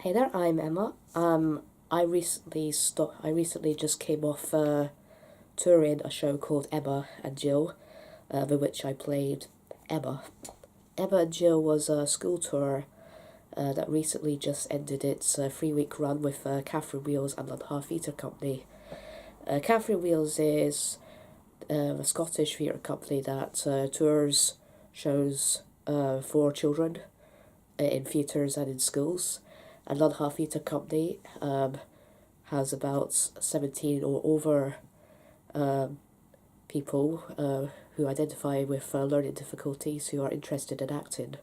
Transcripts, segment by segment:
Hey there, I'm Emma. I recently just came off touring a show called Emma and Gill, in which I played Emma. Emma and Gill was a school tour that recently just ended its 3-week run with Catherine Wheels and London Theatre Company. Catherine Wheels is a Scottish theatre company that tours shows for children in theatres and in schools. And London Theatre Company has about 17 or over people who identify with learning difficulties who are interested in acting.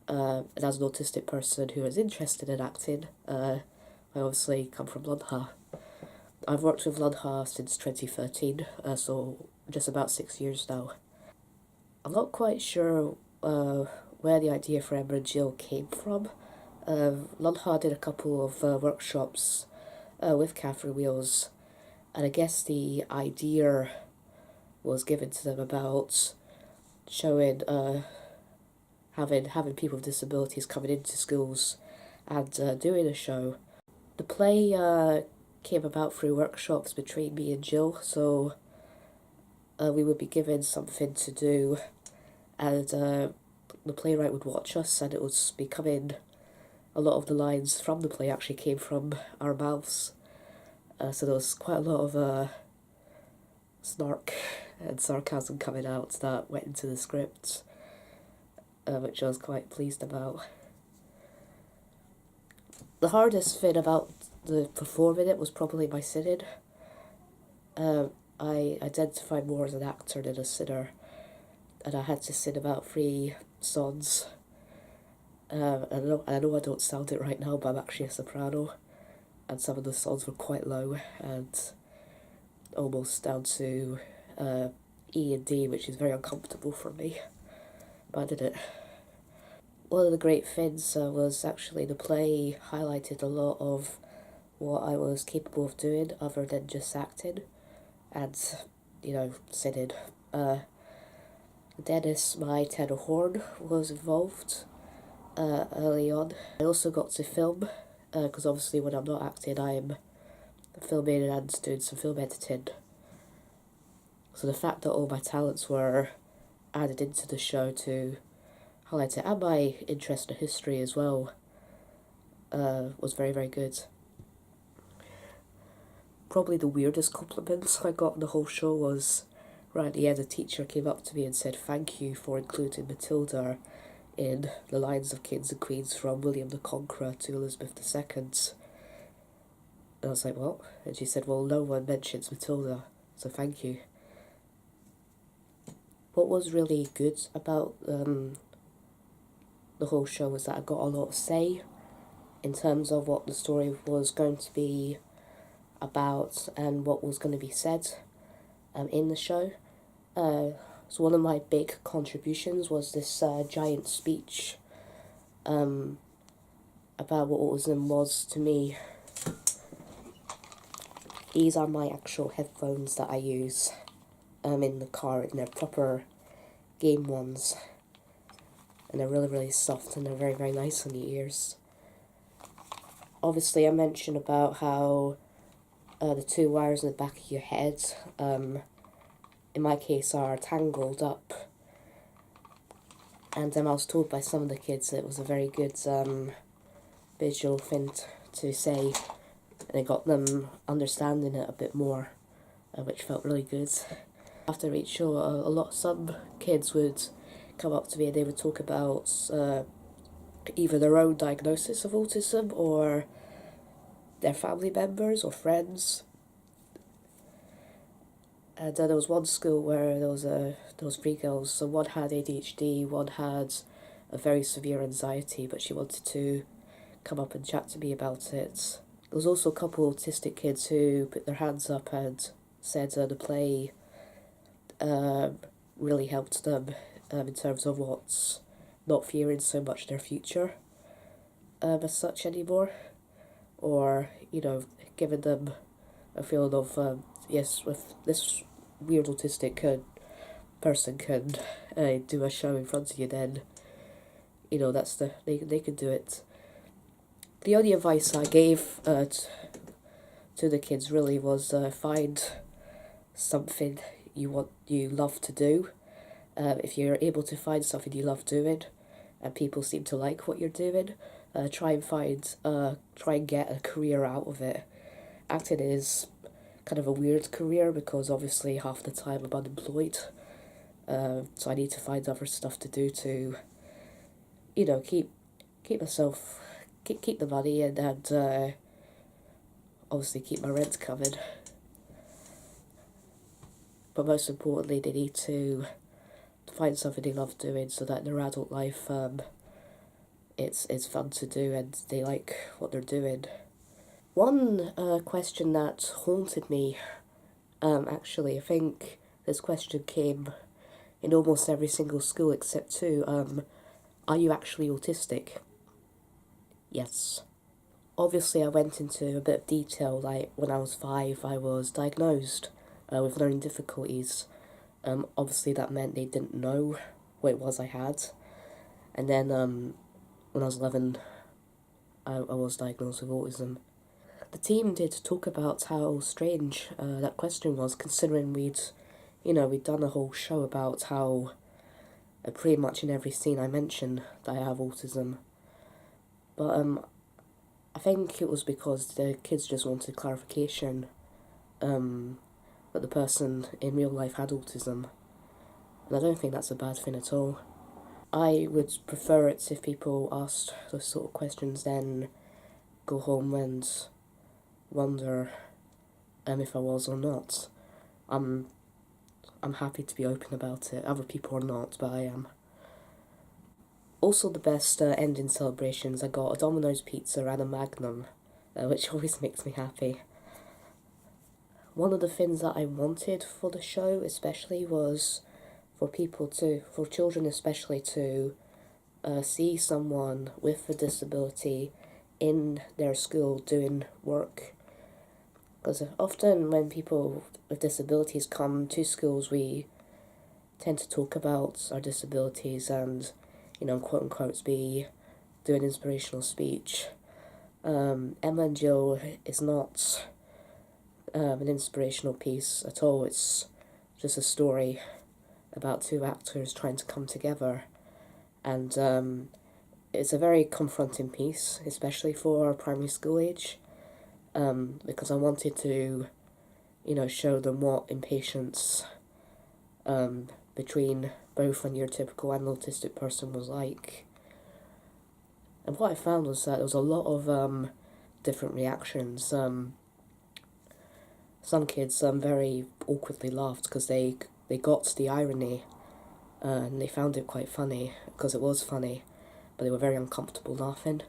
And as an autistic person who is interested in acting, I obviously come from London. I've worked with London since 2013, so just about 6 years now. I'm not quite sure where the idea for Emma and Gill came from. London did a couple of workshops with Catherine Wheels, and I guess the idea was given to them about showing, having people with disabilities coming into schools and doing a show. The play came about through workshops between me and Gill, so we would be given something to do, and the playwright would watch us, and it would be coming. A lot of the lines from the play actually came from our mouths, so there was quite a lot of snark and sarcasm coming out that went into the script, which I was quite pleased about. The hardest thing about the performing it was probably my singing. I identified more as an actor than a singer, and I had to sing about 3 songs. I know I don't sound it right now, but I'm actually a soprano, and some of the songs were quite low and almost down to E and D, which is very uncomfortable for me, but I did it. One of the great things was actually the play highlighted a lot of what I was capable of doing other than just acting and, singing. Dennis, my tenor horn, was involved early on. I also got to film, because obviously when I'm not acting I'm filming and doing some film editing. So the fact that all my talents were added into the show to highlight it, and my interest in history as well, was very, very good. Probably the weirdest compliments I got in the whole show was right at the end, a teacher came up to me and said thank you for including Matilda in the lines of Kings and Queens from William the Conqueror to Elizabeth II. And I was like, what? And she said, well, no one mentions Matilda, so thank you. What was really good about the whole show was that I got a lot of say in terms of what the story was going to be about and what was going to be said in the show. So one of my big contributions was this giant speech about what autism was to me. These are my actual headphones that I use in the car, and they're proper game ones. And they're really, really soft, and they're very, very nice on the ears. Obviously, I mentioned about how the 2 wires in the back of your head, in my case, are tangled up. And I was told by some of the kids that it was a very good visual thing to say, and it got them understanding it a bit more, which felt really good. After each show, some kids would come up to me and they would talk about either their own diagnosis of autism or their family members or friends. And there was one school where there was 3 girls, so one had ADHD, one had a very severe anxiety, but she wanted to come up and chat to me about it. There was also a couple of autistic kids who put their hands up and said the play really helped them in terms of what's not fearing so much their future as such anymore, or, giving them a feeling of, yes, with this weird autistic person can do a show in front of you, then, they can do it. the only advice I gave to the kids really was find something you love to do. If you're able to find something you love doing, and people seem to like what you're doing, try and get a career out of it. Acting is kind of a weird career because obviously half the time I'm unemployed, so I need to find other stuff to do to, keep myself, keep the money and obviously keep my rent covered. But most importantly, they need to find something they love doing so that in their adult life, it's fun to do and they like what they're doing. One question that haunted me, actually, I think this question came in almost every single school except two. Are you actually autistic? Yes. Obviously, I went into a bit of detail, like when I was 5, I was diagnosed with learning difficulties. Obviously, that meant they didn't know what it was I had. And then when I was 11, I was diagnosed with autism. The team did talk about how strange that question was, considering we'd done a whole show about how pretty much in every scene I mention that I have autism. But I think it was because the kids just wanted clarification that the person in real life had autism. And I don't think that's a bad thing at all. I would prefer it if people asked those sort of questions, then go home and wonder if I was or not. I'm happy to be open about it. Other people are not, but I am. Also, the best ending celebrations, I got a Domino's pizza and a Magnum, which always makes me happy. One of the things that I wanted for the show especially was for children especially, to see someone with a disability in their school doing work. Because often when people with disabilities come to schools, we tend to talk about our disabilities and, quote unquote, be doing inspirational speech. Emma and Gill is not an inspirational piece at all. It's just a story about two actors trying to come together, and it's a very confronting piece, especially for primary school age, because I wanted to, show them what impatience between both a neurotypical and autistic person was like. And what I found was that there was a lot of different reactions. Some kids very awkwardly laughed because they got the irony, and they found it quite funny because it was funny, but they were very uncomfortable laughing.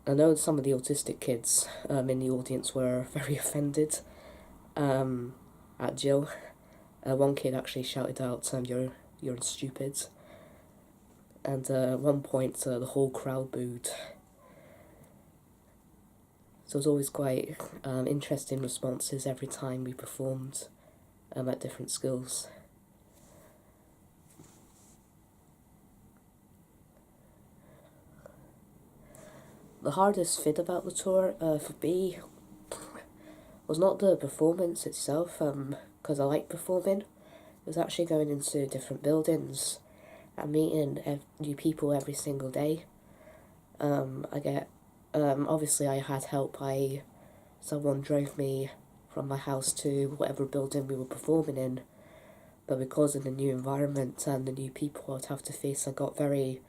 I know some of the autistic kids in the audience were very offended at Gill. One kid actually shouted out, "You're stupid," and at one point the whole crowd booed. So it was always quite interesting responses every time we performed at different schools. The hardest thing about the tour for me was not the performance itself, because I like performing. It was actually going into different buildings and meeting new people every single day. Obviously I had help. Someone drove me from my house to whatever building we were performing in, but because of the new environment and the new people I'd have to face, I got very,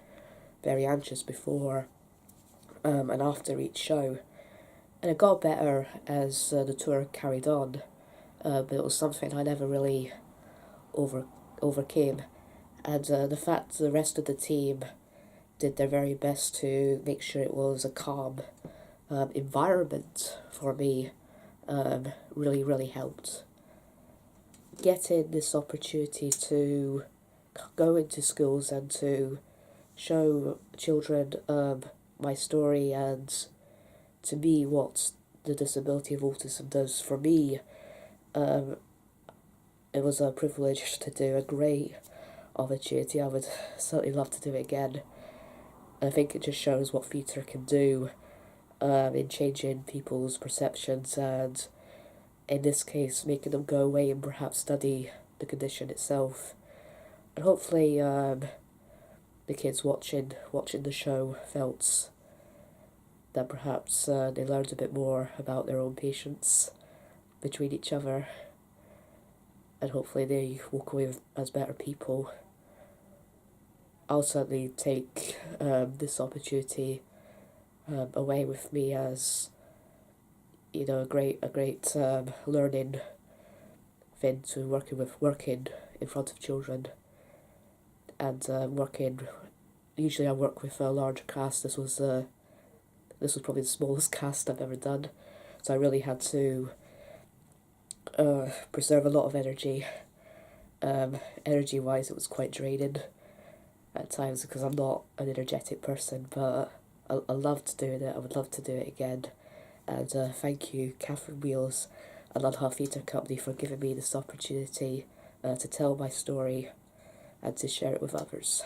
very anxious before and after each show. And it got better as the tour carried on, but it was something I never really overcame. And the fact the rest of the team did their very best to make sure it was a calm environment for me really, really helped. Getting this opportunity to go into schools and to show children my story and to me what the disability of autism does for me, it was a privilege to do, a great opportunity. I would certainly love to do it again. And I think it just shows what theatre can do in changing people's perceptions and, in this case, making them go away and perhaps study the condition itself. And hopefully the kids watching the show felt that perhaps they learned a bit more about their own patients between each other, and hopefully they walk away as better people. I'll certainly take this opportunity away with me as, you know, a great learning thing to working in front of children, and working. Usually I work with a larger cast. This was probably the smallest cast I've ever done, so I really had to preserve a lot of energy. Energy-wise, it was quite draining at times because I'm not an energetic person, but I loved doing it. I would love to do it again. And thank you, Catherine Wheels and London Theatre Company, for giving me this opportunity to tell my story and to share it with others.